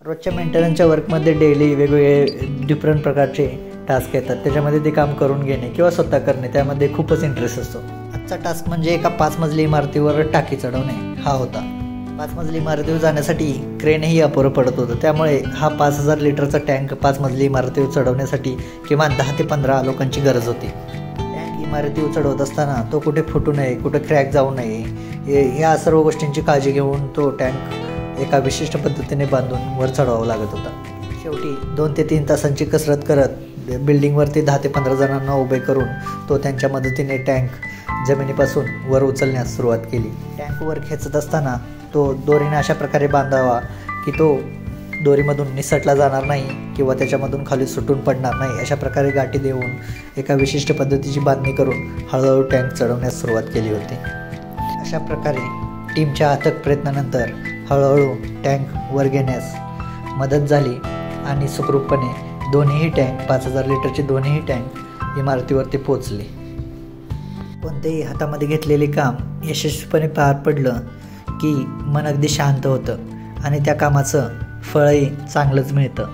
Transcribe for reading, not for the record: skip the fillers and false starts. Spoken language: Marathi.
रोजच्या मेंटेनन्सच्या वर्कमध्ये डेली वेगवेगळे डिफरंट प्रकारचे टास्क येतात. त्याच्यामध्ये ते काम करून घेणे किंवा स्वतः करणे त्यामध्ये खूपच इंटरेस्ट असतो. आजचा टास्क म्हणजे एका 5 मजली इमारतीवर टाकी चढवणे हा होता. 5 मजली इमारतीवर जाण्यासाठी क्रेनही अपुरं पडत होतं. त्यामुळे हा 5000 लिटरचा टँक 5 मजली इमारतीवर चढवण्यासाठी किमान 10 ते 15 लोकांची गरज होती. टँक इमारतीवर चढवत असताना तो कुठे फुटू नये, कुठे क्रॅक जाऊ नये या सर्व गोष्टींची काळजी घेऊन तो टँक एका विशिष्ट पद्धतीने बांधून वर चढवावा लागत होता. शेवटी 2 ते 3 तासांची कसरत करत बिल्डिंगवरती 10 ते 15 जणांना उभे करून तो त्यांच्या मदतीने टँक जमिनीपासून वर उचलण्यास सुरुवात केली. टँक वर खेचत असताना तो दोरीने अशा प्रकारे बांधावा की तो दोरीमधून निसटला जाणार नाही किंवा त्याच्यामधून खाली सुटून पडणार नाही. अशा प्रकारे गाठी देऊन एका विशिष्ट पद्धतीची बांधणी करून हळूहळू टँक चढवण्यास सुरुवात केली होती. अशा प्रकारे टीमच्या अथक प्रयत्नानंतर हळूहळू टँक वर घेण्यास मदत झाली आणि सुखरूपपणे दोन्हीही टँक 5000 लिटरचे दोन्हीही टँक इमारतीवरती पोचले. कोणतेही हातामध्ये घेतलेले काम यशस्वीपणे पार पडलं की मन अगदी शांत होतं आणि त्या कामाचं फळही चांगलंच मिळतं.